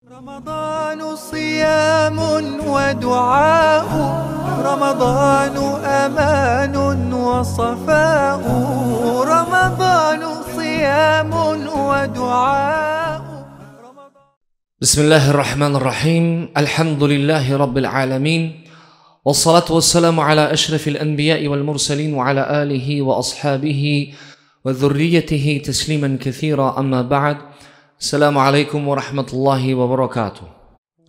رمضان صيام ودعاء، رمضان أمان وصفاء، رمضان صيام ودعاء. بسم الله الرحمن الرحيم. الحمد لله رب العالمين، والصلاة والسلام على أشرف الأنبياء والمرسلين وعلى آله وأصحابه وذريته تسليما كثيرا. أما بعد، السلام عليكم ورحمة الله وبركاته.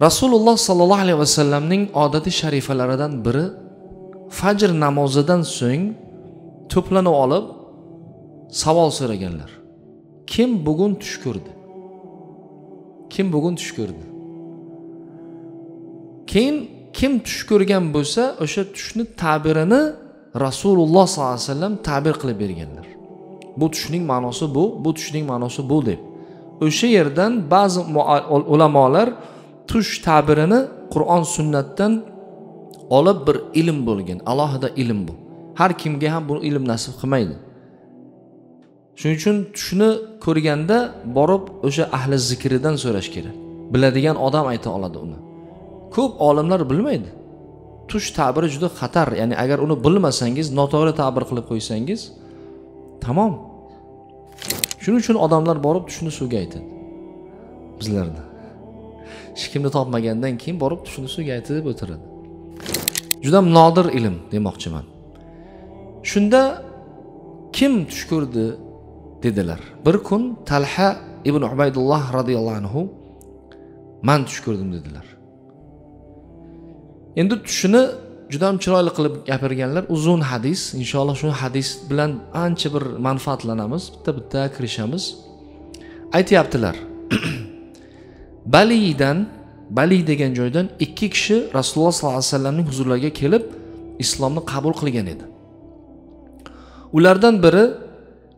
Rasululloh sallallohu alayhi vasallamning odati sharifalaridan biri fajr namozidan so'ng to'planib olib savol so'raganlar. Kim bugun tush ko'rdi? Kim bugun tush ko'rdi? Keyin kim tush ko'rgan bo'lsa, o'sha tushni ta'birini Rasululloh sallallohu alayhi vasallam ta'bir qilib berganlar. Bu tushning ma'nosi bu, bu tushning ma'nosi bu deb. O'sha yerdan ba'zi ulamolar tush ta'birini Qur'on sunnatdan olib bir ilm bo'lgan, alohida ilm bu. Har kimga ham bu ilm nasib qilmaydi. Shuning uchun tushni ko'rganda borib o'sha ahli zikridan so'rash kerak. Biladigan odam ayta oladi uni. Ko'p olimlar bilmaydi. Tush ta'biri juda xatar. Ya'ni agar uni bilmasangiz, noto'g'ri ta'bir qilib qo'ysangiz, tamom. Shuning uchun odamlar borib tushni suvga aytadi. Bizlarda hech kimni topmagandan keyin borib tushni suvga aytib o'tiradi. Juda nodir ilm demoqchiman. Shunda kim tush ko'rdi dedilar. Bir kun Talha ibn Ubaydulloh radhiyallohu anhu men tush ko'rdim dedilar. Endi tushini juda ham chiroyli qilib gapirganlar. Uzun hadis. Inshaalloh shu hadis bilan ancha bir manfaatlanamiz. Bitta kirishamiz. Aytayaptilar. Bali degan joydan ikki kishi Rasululloh sallallohu alayhi vasallamning huzurlariga kelib islomni qabul qilgan edi. Ulardan biri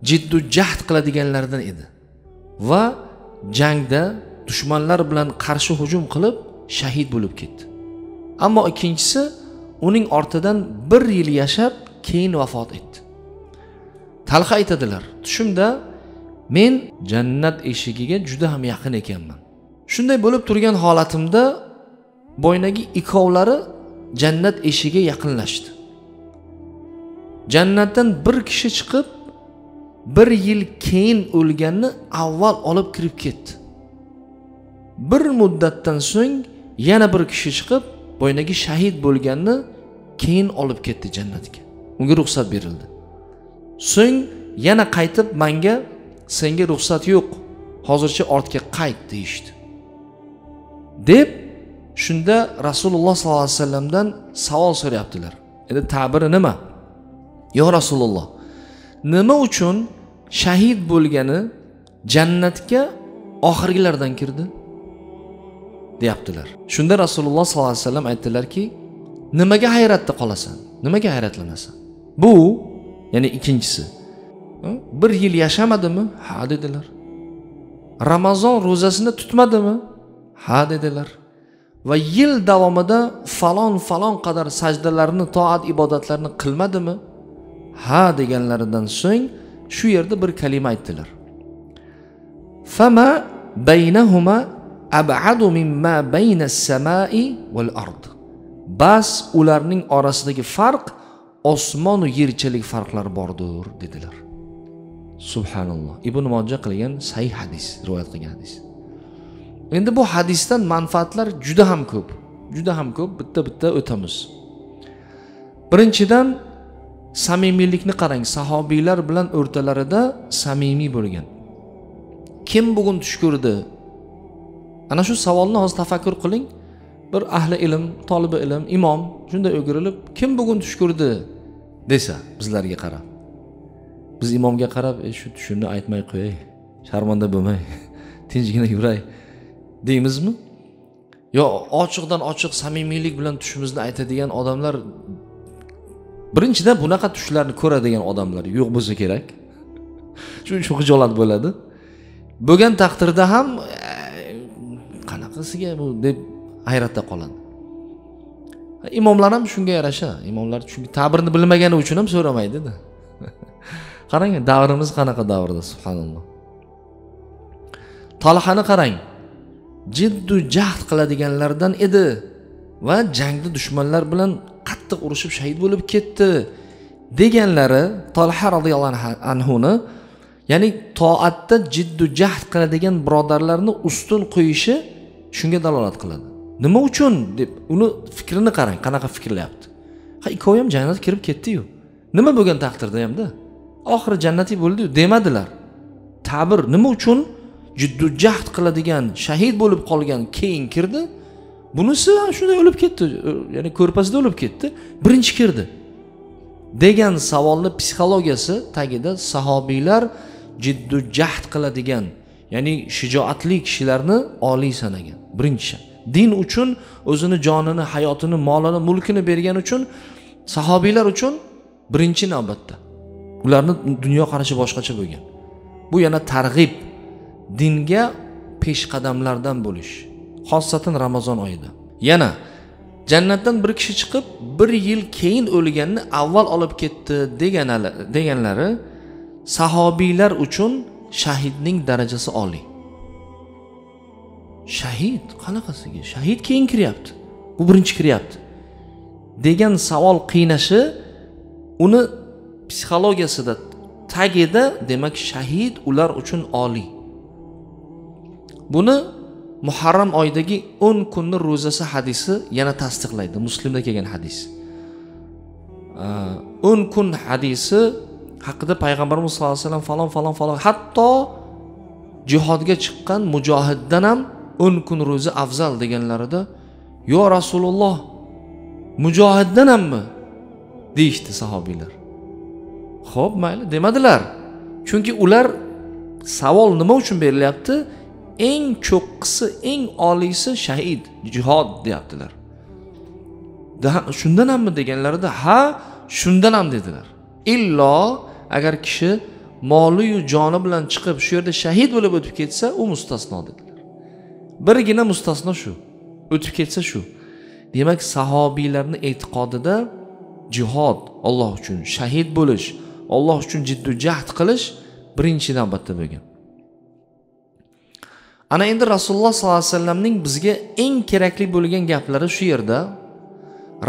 jiddu jahd qiladiganlardan edi va jangda dushmanlar bilan qarshi hujum qilib shahid bo'lib ketdi. Ammo ikkinchisi uning ortidan 1 yil yashab keyin vafot etdi. Talha aytadilar, tushimda men jannat eshigiga juda ham yaqin ekanman. Shunday bo'lib turgan holatimda boynagi ikkovlari jannat eshigiga yaqinlashdi. Jannatdan bir kishi chiqib 1 yil keyin o'lganni avval olib kirib ketdi. Bir muddatdan so'ng yana bir kishi chiqib boynagi shahid bo'lganni keyin olib ketdi jannatga. Unga ruxsat berildi. So'ng yana qaytib menga senga ruxsat yo'q. Hozircha ortga qayt deyishdi. Deb shunda Rasululloh sallallohu alayhi vasallamdan savol so'rayaptilar. Endi ta'biri nima? Yo Rasululloh, nima uchun shahid bo'lgani jannatga oxirgilardan kirdi? deyaptilar. Shunda Rasululloh sallallohu alayhi vasallam aytdilarki, nimaga hayratda qolasan? Nimaga hayratlanasan? Bu, ya'ni ikkinchisi. 1 yil yashamadimi? Ha dedilar. Ramazon ro'zasini tutmadimi? Ha dedilar. Va yil davomida falon qadar sajdalarni, toat ibodatlarni qilmadimi? Ha deganlaridan so'ng shu yerda bir kalima aytdilar. Fama baynahuma ab'adu mimma bayna as-samai wal ard. Bas ularning orasidagi farq osmon va yerchalik farqlar bordir dedilar. Subhanalloh. Ibn Majah qilgan sahih hadis, rivoyat qilgan hadis. Endi bu hadisdan manfaatlar juda ham ko'p. Juda ham ko'p. Bitta o'tamiz. Birinchidan samimiylikni qarang. Sahobiylar bilan o'rtalarida samimiy bo'lgan. Kim bugun tush ko'rdi? Ana shu savolni hozir tafakkur qiling. Bir ahli ilm, tolibi ilm, imom shunday o'girilib, kim bugun tush ko'rdi desa bizlarga qarab. Biz imomga qarab, shu tushni aytmay qo'yay, sharmanda bo'lmay, tinchgina yuray deymizmi? Yo ochiqdan ochiq samimiylik bilan tushimizni aytadigan odamlar, birinchidan bunaqa tushlarni ko'radigan odamlar yo'q bo'lsa kerak. Shuning uchun xijolat bo'ladi. Bo'lgan taqdirda ham qanaqasiga bu deb hayratda qoladi. Imomlar ham shunga yarasha. Imomlar chunki ta'birni bilmagani uchun ham so'ramaydi-da. Qarang, davrimiz qanaqa davrda, subhanalloh. Talhani qarang. jiddu jahd qiladiganlardan edi va jangda dushmanlar bilan qattiq urushib shahid bo'lib ketdi deganlari Talha radhiyallohu anhuni, ya'ni toatda jiddu jahd qiladigan birodarlarni ustun qo'yishi shunga dalolat qiladi. Nima uchun deb uni fikrini qarang, qanaqa fikrlayapti. Ikkovi ham jannatga kirib ketdi-yu. Nima bo'lgan taqdirda hamda? Oxiri jannatiy bo'ldi-yu demadilar. Ta'bir nima uchun jiddu jahd qiladigan, shahid bo'lib qolgan keyin kirdi? Bunisi shunday o'lib ketdi, ya'ni ko'rpasida o'lib ketdi, birinchi kirdi. Degan savolni psixologiyasi tagida sahobiylar jiddu jahd qiladigan, ya'ni shijoatli kishilarni oliy sanagan. Birinchi din uchun o'zini jonini, hayotini, molini, mulkini bergan uchun sahobiylar uchun birinchi navbatda. Ularning dunyo qarashi boshqacha bo'lgan. Bu yana targ'ib, dinga peshqadamlardan bo'lish, xosatan Ramazon oyida. Yana jannatdan bir kishi chiqib 1 yil keyin o'lganni avval olib ketdi deganlari sahobiylar uchun shahidning darajasi oliy. Shahid qanaqasiga? Shahid keyin kiryapti. Bu birinchi kiryapti. Degan savol qiynashi uni psixologiyasida tagida, demak shahid ular uchun oliy. Buni Muharram oyidagi 10 kunning ro'zasi hadisi yana tasdiqlaydi. Muslimda kelgan hadis. 10 kun hadisi haqida payg'ambarimiz sollallohu alayhi vasallam falon hatto jihodga chiqqan mujohiddan ham 10 kun ro'za afzal deganlarida, "Yo Rasululloh, mujohiddan hammi?" deyishdi sahobiylar. Xo'p, mayli demadilar. Chunki ular savol nima uchun berilyapti? Eng cho'qqisi, eng oliysi shahid, jihod deyaptilar. Shundan hammi deganlarida, "Ha, shundan ham" dedilar. Illo agar kishi moli yu joni bilan chiqib shu yerda shahid bo'lib o'tib ketsa, u mustasno dedilar. Birgina mustasno shu. O'tib ketsa shu. Demak, sahobiylarning e'tiqodida jihod, Alloh uchun shahid bo'lish, Alloh uchun jiddu jahd qilish birinchi navbatda bo'lgan. Ana endi Rasululloh sollallohu alayhi vasallamning bizga eng kerakli bo'lgan gaplari shu yerda.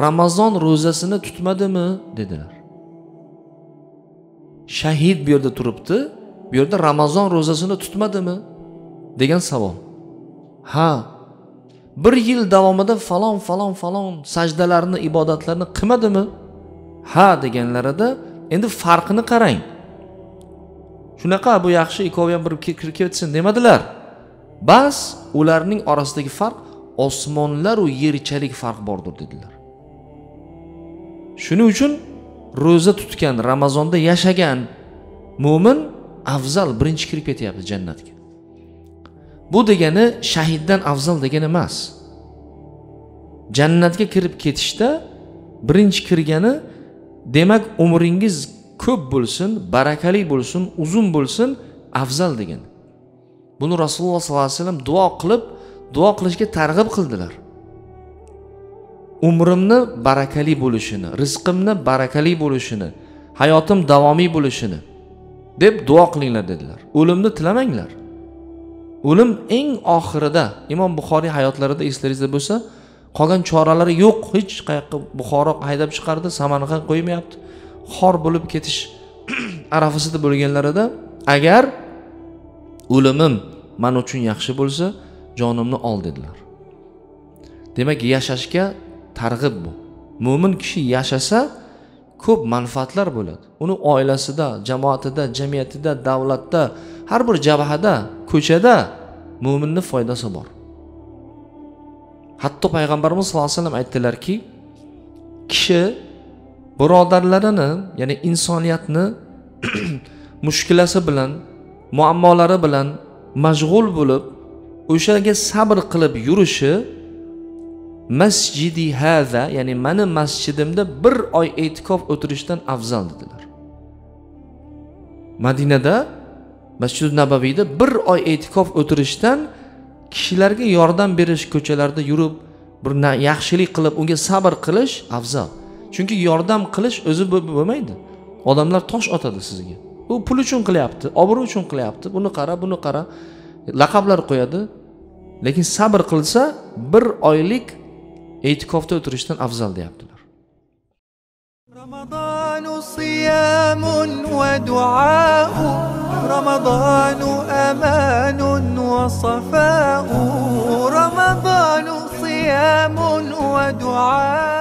Ramazon ro'zasini tutmadimi dedilar. Shahid bu yerda turibdi, bu yerda Ramazon ro'zasini tutmadimi degan savol. Ha, 1 yil davomida falon sajdalarni, ibodatlarni qilmadimi? Ha deganlarida endi farqini qarang. Shunaqa, bu yaxshi, ikkovi ham bir kirib ketsin demadilar. Bas, ularning orasidagi farq osmonlar va yerchalik farq bordir dedilar. Shuning uchun ro'za tutgan, Ramazonda yashagan mu'min afzal, birinchi kirib ketyapti jannatga. Bu degani shahiddan afzal degani emas. Jannatga kirib ketishda birinchi kirgani, demak umringiz ko'p bo'lsin, barakali bo'lsin, uzun bo'lsin, afzal degan. Buni Rasululloh sollallohu alayhi vasallam duo qilishga targ'ib qildilar. Umrimni barakali bo'lishini, rizqimni barakali bo'lishini, hayotim davomiy bo'lishini deb duo qilinglar dedilar. O'limni tilamanglar. O'lim eng oxirida, Imom Buxoriy hayotlarida eslaringizda bo'lsa, qolgan choralari yo'q, hech qayoqqa Buxoro haydab chiqardi, Samarqand qo'ymayapti. Xor bo'lib ketish arafasida bo'lganlarida, agar o'limim men uchun yaxshi bo'lsa, jonimni ol dedilar. Demak, yashashga targ'ib bu. Mo'min kishi yashasa ko'p manfaatlar bo'ladi. Uni oilasida, jamoatida, jamiyatida, davlatda, har bir jabhada, ko'chada mo'minning foydasi bor. Hatto payg'ambarimiz sollallohu alayhi vasallam aytdilarki, kishi birodarlarini, ya'ni insoniyatni mushkulasi bilan, muammolari bilan mashg'ul bo'lib, o'shaga sabr qilib yurishi masjidi haza, ya'ni meni masjidimda 1 oy e'tikof o'tirishdan afzal dedilar. Madinada, Masjid Nabaviyda 1 oy e'tikof o'tirishdan kishilarga yordam berish, ko'chalarda yurib, bir yaxshilik qilib, unga sabr qilish afzal. Chunki yordam qilish o'zi bo'lmaydi. Odamlar tosh otadi sizga. U pul uchun qilyapti, obro' uchun qilyapti. Buni qara, laqablar qo'yadi. lekin sabr qilsa 1 oylik e'tikofda o'tirishdan afzal deyaptilar. رمضان صيام ودعاء رمضان أمان وصفاء رمضان صيام ودعاء